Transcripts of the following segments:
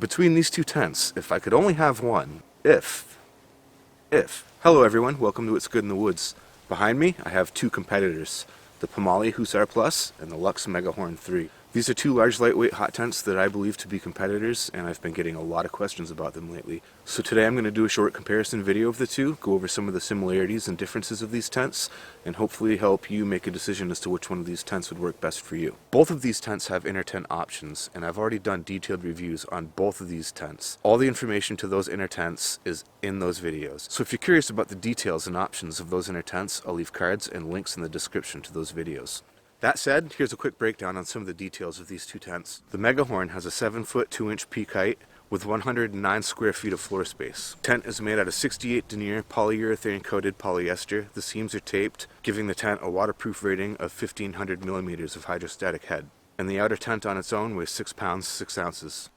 Between these two tents, if I could only have one, if. Hello everyone, welcome to It's Good in the Woods. Behind me, I have two competitors, the Pomoly Hussar Plus and the Luxe Megahorn 3. These are two large lightweight hot tents that I believe to be competitors, and I've been getting a lot of questions about them lately. So today I'm going to do a short comparison video of the two, go over some of the similarities and differences of these tents, and hopefully help you make a decision as to which one of these tents would work best for you. Both of these tents have inner tent options, and I've already done detailed reviews on both of these tents. All the information to those inner tents is in those videos. So if you're curious about the details and options of those inner tents, I'll leave cards and links in the description to those videos. That said, here's a quick breakdown on some of the details of these two tents. The Megahorn has a 7-foot 2-inch peak height with 109 square feet of floor space. The tent is made out of 68 denier polyurethane coated polyester. The seams are taped, giving the tent a waterproof rating of 1500 millimeters of hydrostatic head. And the outer tent on its own weighs 6 pounds 6 ounces.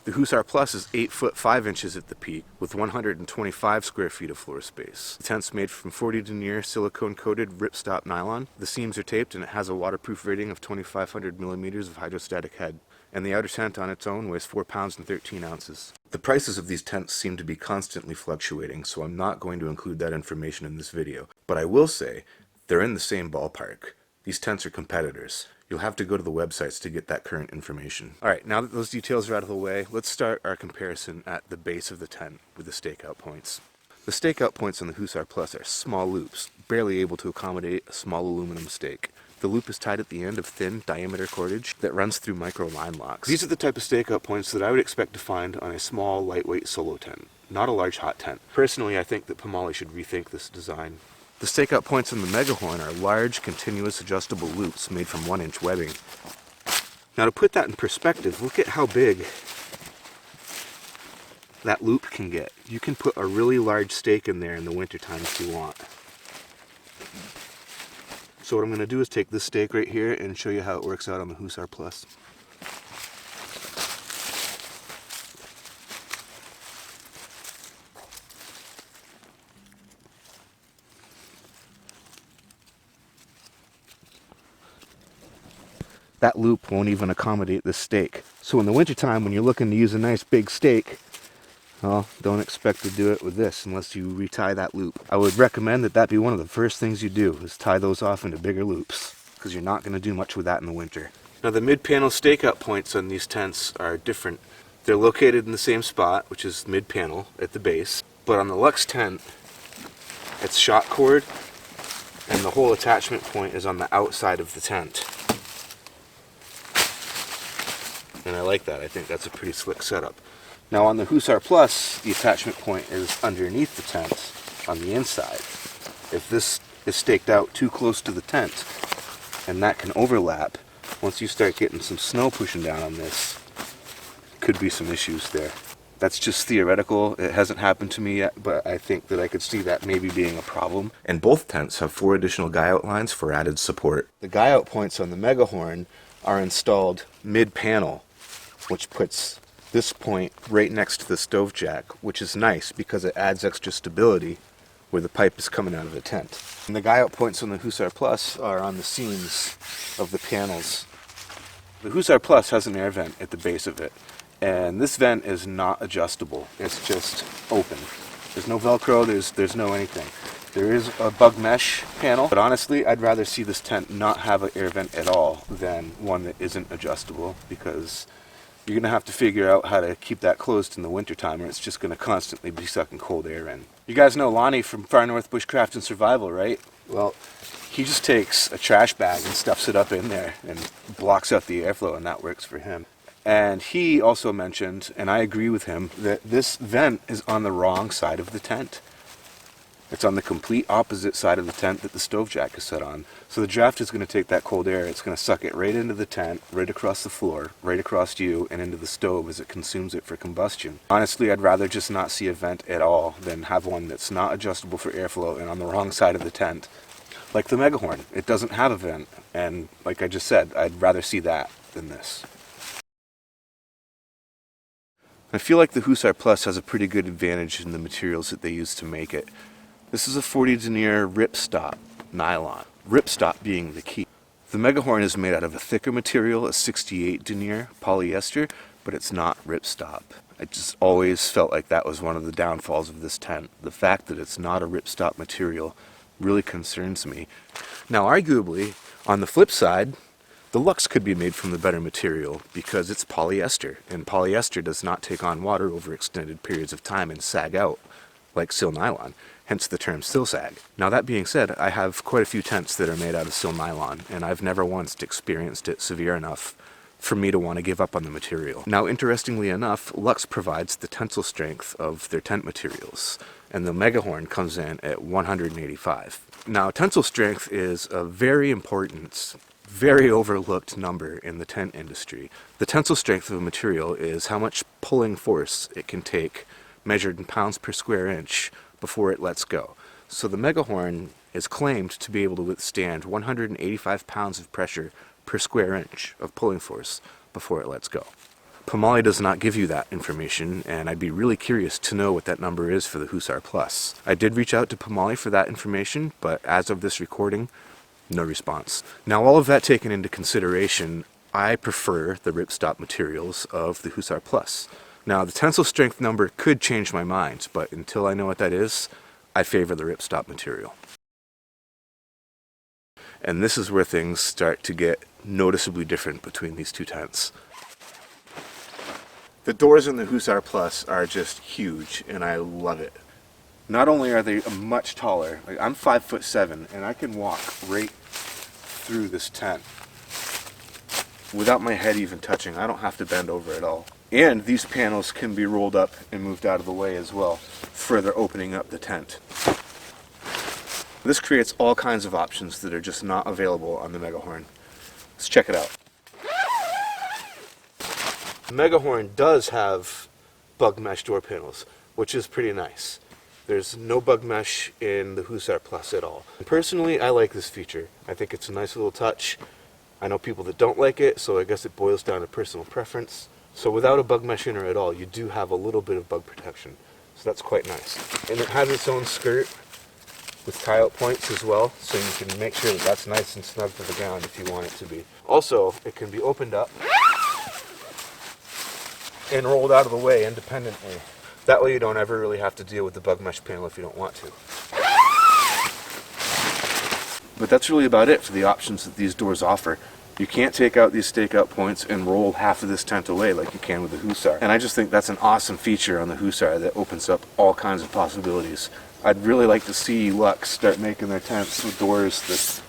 The Hussar Plus is 8 foot 5 inches at the peak with 125 square feet of floor space. The tent's made from 40 denier silicone coated ripstop nylon. The seams are taped and it has a waterproof rating of 2500 millimeters of hydrostatic head. And the outer tent on its own weighs 4 pounds 13 ounces. The prices of these tents seem to be constantly fluctuating, so I'm not going to include that information in this video. But I will say, they're in the same ballpark. These tents are competitors. You'll have to go to the websites to get that current information. Alright, now that those details are out of the way, let's start our comparison at the base of the tent with the stakeout points. The stakeout points on the Hussar Plus are small loops, barely able to accommodate a small aluminum stake. The loop is tied at the end of thin diameter cordage that runs through micro line locks. These are the type of stakeout points that I would expect to find on a small, lightweight solo tent, not a large hot tent. Personally, I think that Pomoly should rethink this design. The stakeout points on the Megahorn are large, continuous adjustable loops made from 1-inch webbing. Now to put that in perspective, look at how big that loop can get. You can put a really large stake in there in the wintertime if you want. So what I'm going to do is take this stake right here and show you how it works out on the Hussar Plus. That loop won't even accommodate this stake. So in the wintertime, when you're looking to use a nice big stake, well, don't expect to do it with this unless you retie that loop. I would recommend that be one of the first things you do, is tie those off into bigger loops, because you're not going to do much with that in the winter. Now the mid-panel stakeout points on these tents are different. They're located in the same spot, which is mid-panel at the base, but on the Luxe tent, it's shot cord, and the whole attachment point is on the outside of the tent. And I like that. I think that's a pretty slick setup. Now on the Hussar Plus, the attachment point is underneath the tent on the inside. If this is staked out too close to the tent, and that can overlap, once you start getting some snow pushing down on this, could be some issues there. That's just theoretical. It hasn't happened to me yet, but I think that I could see that maybe being a problem. And both tents have 4 additional guy out lines for added support. The guy out points on the Megahorn are installed mid-panel, which puts this point right next to the stove jack, which is nice because it adds extra stability where the pipe is coming out of the tent. And the guy out points on the Hussar Plus are on the seams of the panels. The Hussar Plus has an air vent at the base of it, and this vent is not adjustable. It's just open. There's no Velcro, there's no anything. There is a bug mesh panel, but honestly, I'd rather see this tent not have an air vent at all than one that isn't adjustable, because you're going to have to figure out how to keep that closed in the wintertime, or it's just going to constantly be sucking cold air in. You guys know Lonnie from Far North Bushcraft and Survival, right? Well, he just takes a trash bag and stuffs it up in there and blocks out the airflow, and that works for him. And he also mentioned, and I agree with him, that this vent is on the wrong side of the tent. It's on the complete opposite side of the tent that the stove jack is set on. So the draft is going to take that cold air, it's going to suck it right into the tent, right across the floor, right across you, and into the stove as it consumes it for combustion. Honestly, I'd rather just not see a vent at all than have one that's not adjustable for airflow and on the wrong side of the tent. Like the Megahorn, it doesn't have a vent, and like I just said, I'd rather see that than this. I feel like the Hussar Plus has a pretty good advantage in the materials that they use to make it. This is a 40 denier ripstop nylon, ripstop being the key. The Megahorn is made out of a thicker material, a 68 denier polyester, but it's not ripstop. I just always felt like that was one of the downfalls of this tent. The fact that it's not a ripstop material really concerns me. Now, arguably, on the flip side, the Luxe could be made from the better material because it's polyester, and polyester does not take on water over extended periods of time and sag out like sil nylon, hence the term sil sag. Now, that being said, I have quite a few tents that are made out of sil nylon, and I've never once experienced it severe enough for me to want to give up on the material. Now, interestingly enough, Luxe provides the tensile strength of their tent materials, and the Megahorn comes in at 185. Now, tensile strength is a very important, very overlooked number in the tent industry. The tensile strength of a material is how much pulling force it can take, measured in pounds per square inch, before it lets go. So the Megahorn is claimed to be able to withstand 185 pounds of pressure per square inch of pulling force before it lets go. Pomoly does not give you that information, and I'd be really curious to know what that number is for the Hussar Plus. I did reach out to Pomoly for that information, but as of this recording, no response. Now, all of that taken into consideration, I prefer the ripstop materials of the Hussar Plus. Now, the tensile strength number could change my mind, but until I know what that is, I favor the ripstop material. And this is where things start to get noticeably different between these two tents. The doors in the Hussar Plus are just huge, and I love it. Not only are they much taller, like I'm 5'7", and I can walk right through this tent without my head even touching. I don't have to bend over at all. And these panels can be rolled up and moved out of the way as well, further opening up the tent. This creates all kinds of options that are just not available on the Megahorn. Let's check it out. The Megahorn does have bug mesh door panels, which is pretty nice. There's no bug mesh in the Hussar Plus at all. Personally, I like this feature. I think it's a nice little touch. I know people that don't like it, so I guess it boils down to personal preference. So without a bug mesh inner at all, you do have a little bit of bug protection. So that's quite nice. And it has its own skirt with tie-out points as well, so you can make sure that that's nice and snug to the ground if you want it to be. Also, it can be opened up and rolled out of the way independently. That way you don't ever really have to deal with the bug mesh panel if you don't want to. But that's really about it for the options that these doors offer. You can't take out these stakeout points and roll half of this tent away like you can with the Hussar. And I just think that's an awesome feature on the Hussar that opens up all kinds of possibilities. I'd really like to see Luxe start making their tents with doors that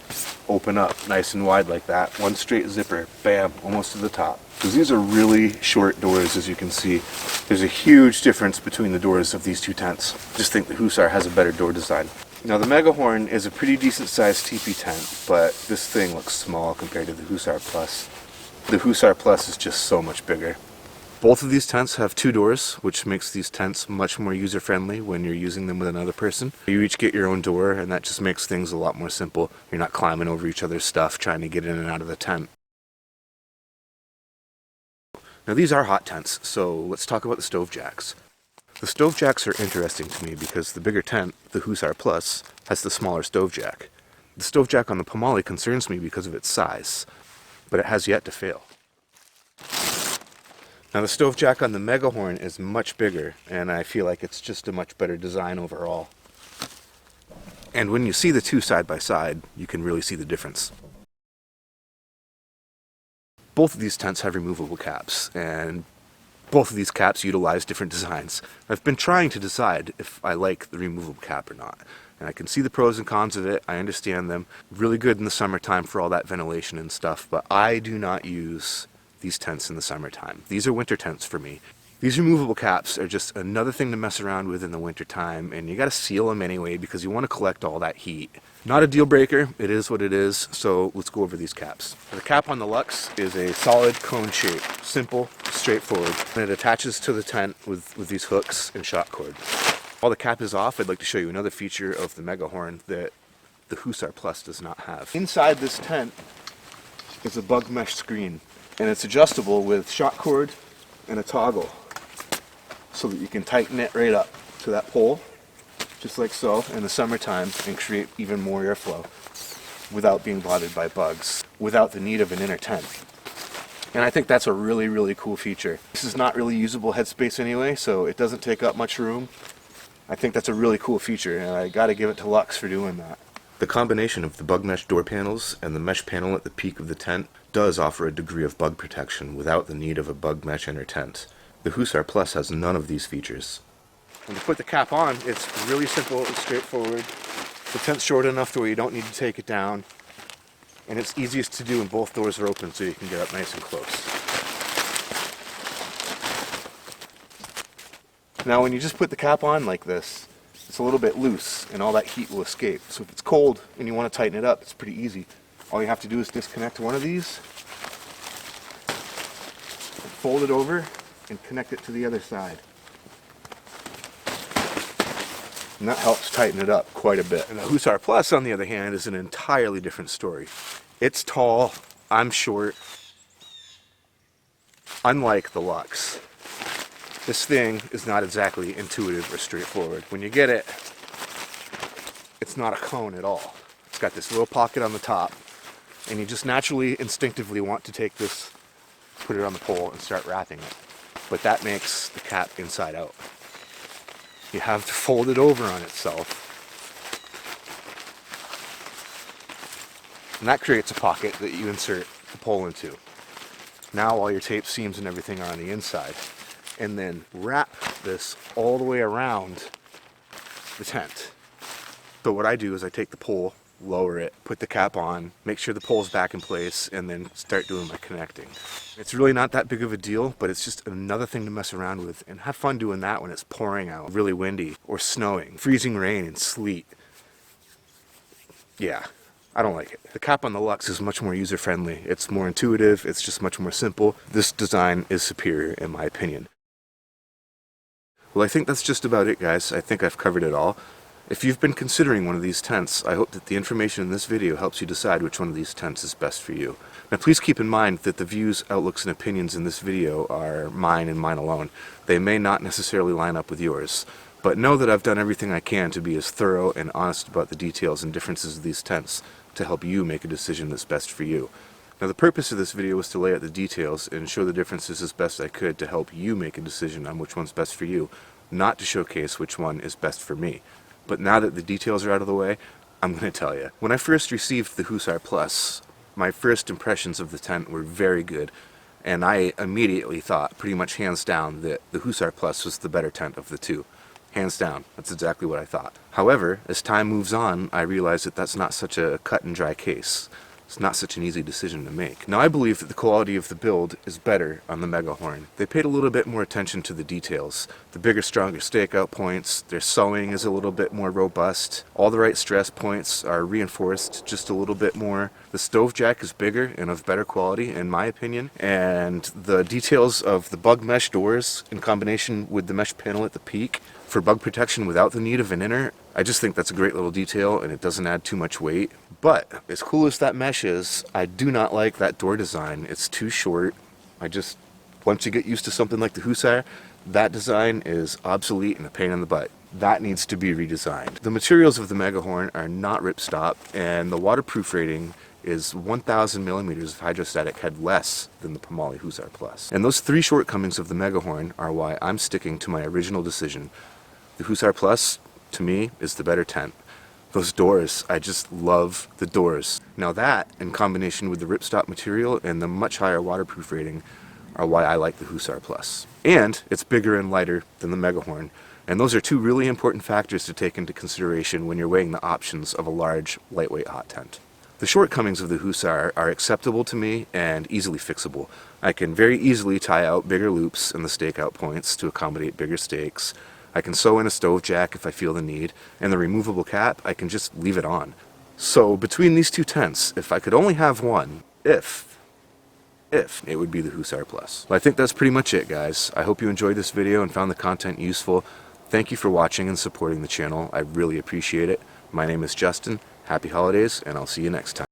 open up nice and wide like that. One straight zipper, bam, almost to the top. Because these are really short doors, as you can see. There's a huge difference between the doors of these two tents. Just think the Hussar has a better door design. Now, the Megahorn is a pretty decent sized teepee tent, but this thing looks small compared to the Hussar Plus. The Hussar Plus is just so much bigger. Both of these tents have two doors, which makes these tents much more user-friendly when you're using them with another person. You each get your own door, and that just makes things a lot more simple. You're not climbing over each other's stuff trying to get in and out of the tent. Now, these are hot tents, so let's talk about the stove jacks. The stove jacks are interesting to me because the bigger tent, the Hussar Plus, has the smaller stove jack. The stove jack on the Pomoly concerns me because of its size, but it has yet to fail. Now, the stove jack on the Megahorn is much bigger, and I feel like it's just a much better design overall. And when you see the two side by side, you can really see the difference. Both of these tents have removable caps, and both of these caps utilize different designs. I've been trying to decide if I like the removable cap or not, and I can see the pros and cons of it. I understand them. Really good in the summertime for all that ventilation and stuff, but I do not use these tents in the summertime. These are winter tents for me. These removable caps are just another thing to mess around with in the wintertime, and you gotta seal them anyway because you want to collect all that heat. Not a deal breaker, it is what it is, so let's go over these caps. The cap on the Luxe is a solid cone shape, simple, straightforward, and it attaches to the tent with these hooks and shock cord. While the cap is off, I'd like to show you another feature of the Megahorn that the Hussar Plus does not have. Inside this tent is a bug mesh screen, and it's adjustable with shock cord and a toggle so that you can tighten it right up to that pole, just like so, in the summertime, and create even more airflow without being bothered by bugs, without the need of an inner tent. And I think that's a really, really cool feature. This is not really usable headspace anyway, so it doesn't take up much room. I think that's a really cool feature, and I gotta give it to Luxe for doing that. The combination of the bug mesh door panels and the mesh panel at the peak of the tent does offer a degree of bug protection without the need of a bug mesh inner tent. The Hussar Plus has none of these features. When you put the cap on, it's really simple and straightforward. The tent's short enough to where you don't need to take it down, and it's easiest to do when both doors are open so you can get up nice and close. Now when you just put the cap on like this, it's a little bit loose and all that heat will escape. So if it's cold and you want to tighten it up, it's pretty easy. All you have to do is disconnect one of these, fold it over, and connect it to the other side. And that helps tighten it up quite a bit. And the Hussar Plus, on the other hand, is an entirely different story. It's tall, I'm short. Unlike the Luxe, this thing is not exactly intuitive or straightforward. When you get it, it's not a cone at all. It's got this little pocket on the top, and you just naturally, instinctively want to take this, put it on the pole, and start wrapping it. But that makes the cap inside out. You have to fold it over on itself. And that creates a pocket that you insert the pole into. Now all your tape seams and everything are on the inside. And then wrap this all the way around the tent. So what I do is I take the pole, lower it, put the cap on, make sure the pole's back in place, and then start doing my connecting. It's really not that big of a deal, but it's just another thing to mess around with and have fun doing that when it's pouring out, really windy, or snowing, freezing rain and sleet. Yeah, I don't like it. The cap on the Luxe is much more user-friendly. It's more intuitive, it's just much more simple. This design is superior in my opinion. Well, I think that's just about it, guys. I think I've covered it all. If you've been considering one of these tents, I hope that the information in this video helps you decide which one of these tents is best for you. Now please keep in mind that the views, outlooks, and opinions in this video are mine and mine alone. They may not necessarily line up with yours, but know that I've done everything I can to be as thorough and honest about the details and differences of these tents to help you make a decision that's best for you. Now the purpose of this video was to lay out the details and show the differences as best I could to help you make a decision on which one's best for you, not to showcase which one is best for me. But now that the details are out of the way, I'm going to tell you. When I first received the Hussar Plus, my first impressions of the tent were very good, and I immediately thought, pretty much hands down, that the Hussar Plus was the better tent of the two. Hands down, that's exactly what I thought. However, as time moves on, I realize that that's not such a cut and dry case. It's not such an easy decision to make. Now I believe that the quality of the build is better on the Megahorn. They paid a little bit more attention to the details. The bigger, stronger stakeout points, their sewing is a little bit more robust. All the right stress points are reinforced just a little bit more. The stove jack is bigger and of better quality in my opinion. And the details of the bug mesh doors in combination with the mesh panel at the peak for bug protection without the need of an inner, I just think that's a great little detail and it doesn't add too much weight. But as cool as that mesh is, I do not like that door design. It's too short. Once you get used to something like the Hussar, that design is obsolete and a pain in the butt. That needs to be redesigned. The materials of the Megahorn are not ripstop, and the waterproof rating is 1,000 millimeters of hydrostatic head less than the Pomoly Hussar Plus. And those three shortcomings of the Megahorn are why I'm sticking to my original decision. The Hussar Plus, to me, is the better tent. Those doors, I just love the doors. Now that, in combination with the ripstop material and the much higher waterproof rating, are why I like the Hussar Plus. And it's bigger and lighter than the Megahorn. And those are two really important factors to take into consideration when you're weighing the options of a large, lightweight hot tent. The shortcomings of the Hussar are acceptable to me and easily fixable. I can very easily tie out bigger loops in the stakeout points to accommodate bigger stakes. I can sew in a stove jack if I feel the need, and the removable cap, I can just leave it on. So between these two tents, if I could only have one, if it would be the Hussar Plus. Well, I think that's pretty much it, guys. I hope you enjoyed this video and found the content useful. Thank you for watching and supporting the channel. I really appreciate it. My name is Justin. Happy holidays, and I'll see you next time.